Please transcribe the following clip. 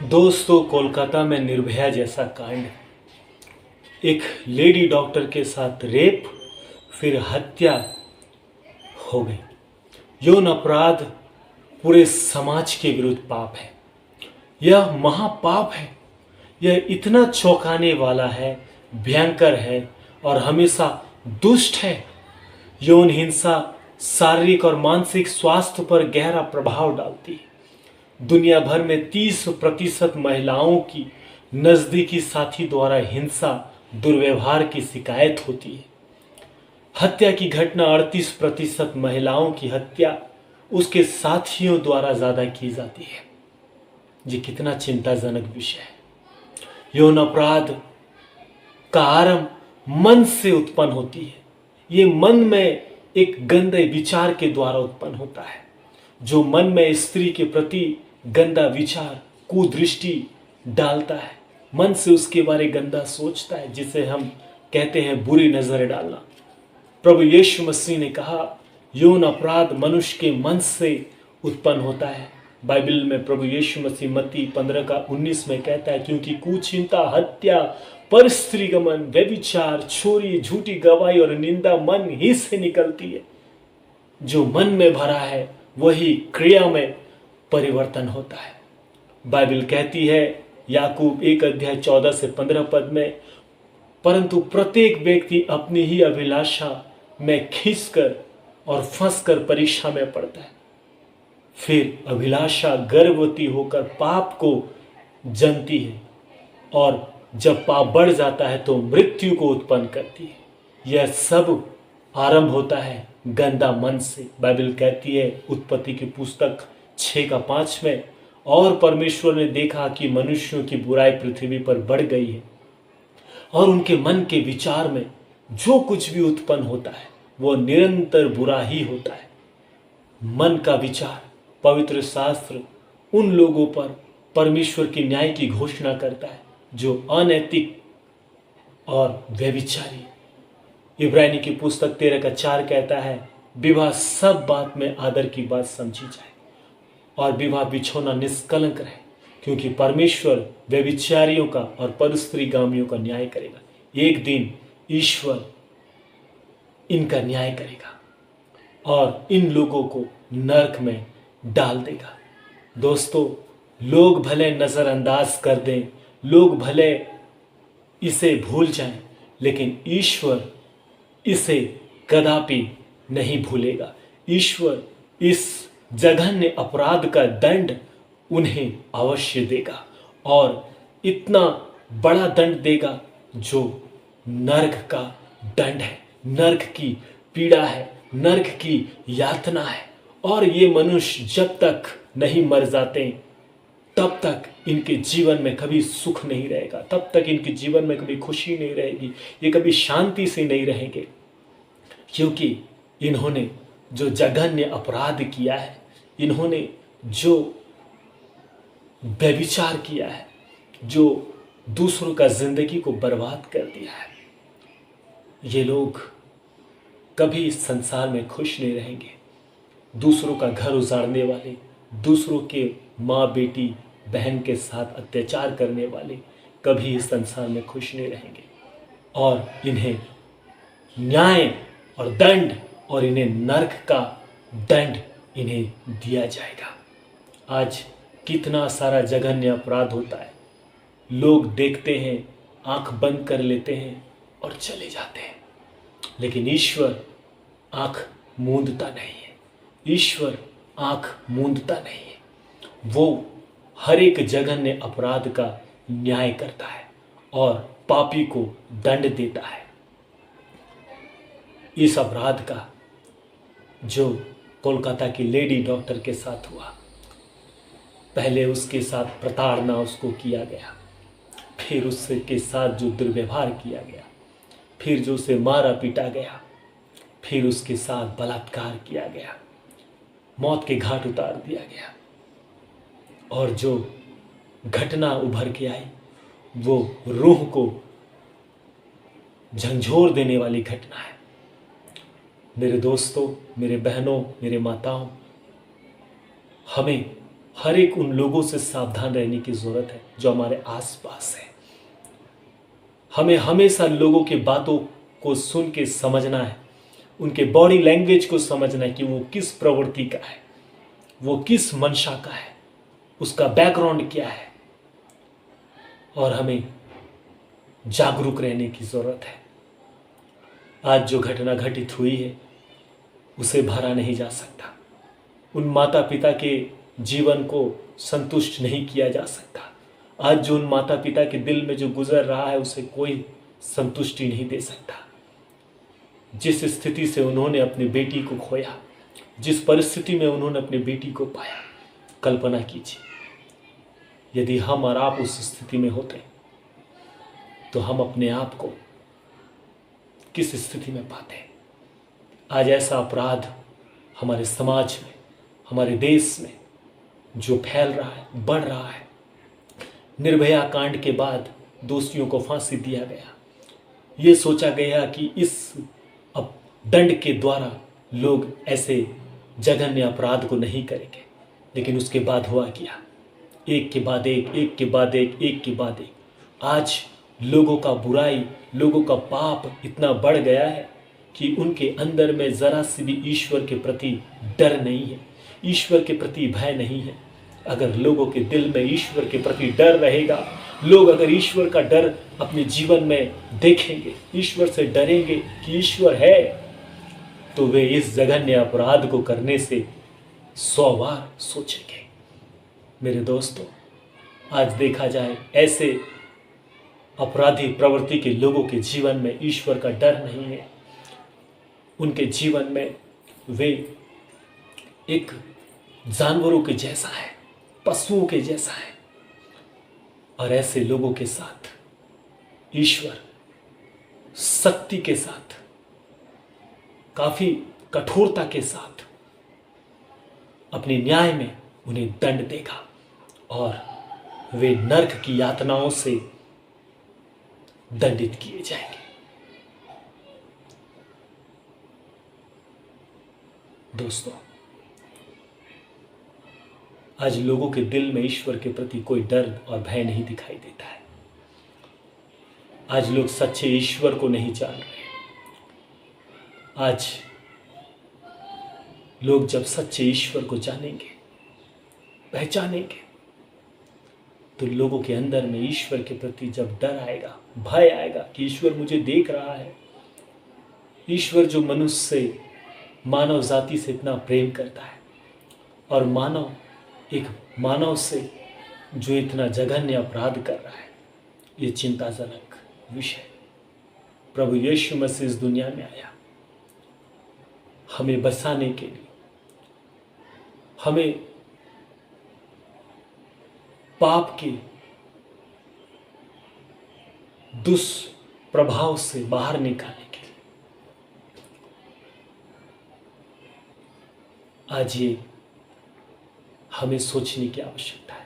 दोस्तों, कोलकाता में निर्भया जैसा कांड, एक लेडी डॉक्टर के साथ रेप, फिर हत्या हो गई। यौन अपराध पूरे समाज के विरुद्ध पाप है। यह महापाप है। यह इतना चौंकाने वाला है, भयंकर है और हमेशा दुष्ट है। यौन हिंसा शारीरिक और मानसिक स्वास्थ्य पर गहरा प्रभाव डालती है। दुनिया भर में 30% महिलाओं की नजदीकी साथी द्वारा हिंसा दुर्व्यवहार की शिकायत होती है। हत्या की घटना 38% महिलाओं की हत्या उसके साथियों द्वारा ज्यादा की जाती है। ये कितना चिंताजनक विषय है। यौन अपराध का आरंभ मन से उत्पन्न होती है। ये मन में एक गंदे विचार के द्वारा उत्पन्न होता है। जो मन में स्त्री के प्रति गंदा विचार, कुदृष्टि डालता है, मन से उसके बारे गंदा सोचता है, जिसे हम कहते हैं बुरी नजर डालना। प्रभु यीशु मसीह ने कहा यौन अपराध मनुष्य के मन से उत्पन्न होता है। बाइबल में प्रभु यीशु मसीह मत्ती 15:19 में कहता है, क्योंकि कुचिंता, हत्या, परस्त्रीगमन, व्यभिचार, चोरी, झूठी गवाही और निंदा मन ही से निकलती है। जो मन में भरा है वही क्रिया में परिवर्तन होता है। बाइबल कहती है याकूब 1:14-15 में, परंतु प्रत्येक व्यक्ति अपनी ही अभिलाषा में खींचकर और फंसकर परीक्षा में पड़ता है। फिर अभिलाषा गर्भवती होकर पाप को जनती है और जब पाप बढ़ जाता है तो मृत्यु को उत्पन्न करती है। यह सब आरंभ होता है गंदा मन से। बाइबल कहती है उत्पत्ति की पुस्तक 6:5 में, और परमेश्वर ने देखा कि मनुष्यों की बुराई पृथ्वी पर बढ़ गई है और उनके मन के विचार में जो कुछ भी उत्पन्न होता है वो निरंतर बुरा ही होता है। मन का विचार, पवित्र शास्त्र उन लोगों पर परमेश्वर की न्याय की घोषणा करता है जो अनैतिक और व्यभिचारी। इब्रानी की पुस्तक 13:4 कहता है, विवाह सब बात में आदर की बात समझी जाए और विवाह बिछोना निष्कलंक रहे, क्योंकि परमेश्वर व्यभिचारियों का और परस्त्रीगामियों का न्याय करेगा। एक दिन ईश्वर इनका न्याय करेगा और इन लोगों को नरक में डाल देगा। दोस्तों, लोग भले नजरअंदाज कर दें, लोग भले इसे भूल जाएं, लेकिन ईश्वर इसे कदापि नहीं भूलेगा। ईश्वर इस जघन्य अपराध का दंड उन्हें अवश्य देगा और इतना बड़ा दंड देगा जो नरक का दंड है, नरक की पीड़ा है, नरक की यातना है। और ये मनुष्य जब तक नहीं मर जाते तब तक इनके जीवन में कभी सुख नहीं रहेगा, तब तक इनके जीवन में कभी खुशी नहीं रहेगी, ये कभी शांति से नहीं रहेंगे, क्योंकि इन्होंने जो जघन्य अपराध किया है, इन्होंने जो व्यभिचार किया है, जो दूसरों का जिंदगी को बर्बाद कर दिया है, ये लोग कभी इस संसार में खुश नहीं रहेंगे। दूसरों का घर उजाड़ने वाले, दूसरों के माँ, बेटी, बहन के साथ अत्याचार करने वाले कभी इस संसार में खुश नहीं रहेंगे और इन्हें न्याय और दंड और इन्हें नरक का दंड इन्हें दिया जाएगा। आज कितना सारा जघन्य अपराध होता है, लोग देखते हैं, आंख बंद कर लेते हैं और चले जाते हैं, लेकिन ईश्वर आंख मूंदता नहीं है। ईश्वर आंख मूंदता नहीं है। वो हर एक जघन्य अपराध का न्याय करता है और पापी को दंड देता है। इस अपराध का जो कोलकाता की लेडी डॉक्टर के साथ हुआ, पहले उसके साथ प्रताड़ना उसको किया गया, फिर उसके साथ जो दुर्व्यवहार किया गया, फिर जो उसे मारा पीटा गया, फिर उसके साथ बलात्कार किया गया, मौत के घाट उतार दिया गया और जो घटना उभर के आई वो रूह को झंझोर देने वाली घटना है। मेरे दोस्तों, मेरे बहनों, मेरे माताओं, हमें हर एक उन लोगों से सावधान रहने की ज़रूरत है जो हमारे आसपास है। हमें हमेशा लोगों की बातों को सुन के समझना है, उनके बॉडी लैंग्वेज को समझना है कि वो किस प्रवृत्ति का है, वो किस मंशा का है, उसका बैकग्राउंड क्या है, और हमें जागरूक रहने की ज़रूरत है। आज जो घटना घटित हुई है उसे भरा नहीं जा सकता, उन माता पिता के जीवन को संतुष्ट नहीं किया जा सकता। आज जो उन माता पिता के दिल में जो गुजर रहा है उसे कोई संतुष्टि नहीं दे सकता। जिस स्थिति से उन्होंने अपनी बेटी को खोया, जिस परिस्थिति में उन्होंने अपनी बेटी को पाया, कल्पना कीजिए यदि हम और आप उस स्थिति में होते तो हम अपने आप को किस स्थिति में पाते। आज ऐसा अपराध हमारे समाज में, हमारे देश में जो फैल रहा है, बढ़ रहा है। निर्भया कांड के बाद दोषियों को फांसी दिया गया। ये सोचा गया कि इस अब दंड के द्वारा लोग ऐसे जघन्य अपराध को नहीं करेंगे, लेकिन उसके बाद हुआ क्या? एक के बाद एक, एक के बाद एक, एक के बाद एक। आज लोगों का बुराई, लोगों का पाप इतना बढ़ गया है कि उनके अंदर में जरा सी भी ईश्वर के प्रति डर नहीं है, ईश्वर के प्रति भय नहीं है। अगर लोगों के दिल में ईश्वर के प्रति डर रहेगा, लोग अगर ईश्वर का डर अपने जीवन में देखेंगे, ईश्वर से डरेंगे कि ईश्वर है, तो वे इस जघन्य अपराध को करने से 100 बार सोचेंगे। मेरे दोस्तों, आज देखा जाए ऐसे अपराधी प्रवृत्ति के लोगों के जीवन में ईश्वर का डर नहीं है। उनके जीवन में वे एक जानवरों के जैसा है, पशुओं के जैसा है। और ऐसे लोगों के साथ ईश्वर सख्ती के साथ, काफी कठोरता के साथ अपने न्याय में उन्हें दंड देगा और वे नरक की यातनाओं से दंडित किए जाएंगे। दोस्तों, आज लोगों के दिल में ईश्वर के प्रति कोई डर और भय नहीं दिखाई देता है। आज लोग सच्चे ईश्वर को नहीं जान रहे। आज लोग जब सच्चे ईश्वर को जानेंगे, पहचानेंगे, तो लोगों के अंदर में ईश्वर के प्रति जब डर आएगा, भय आएगा कि ईश्वर मुझे देख रहा है, ईश्वर जो मनुष्य से, मानव जाति से इतना प्रेम करता है, और मानव एक मानव से जो इतना जघन्य अपराध कर रहा है, ये चिंताजनक विषय। प्रभु यीशु मसीह इस दुनिया में आया हमें बचाने के लिए, हमें पाप के दुष्प्रभाव से बाहर निकालने के लिए। आज ये हमें सोचने की आवश्यकता है।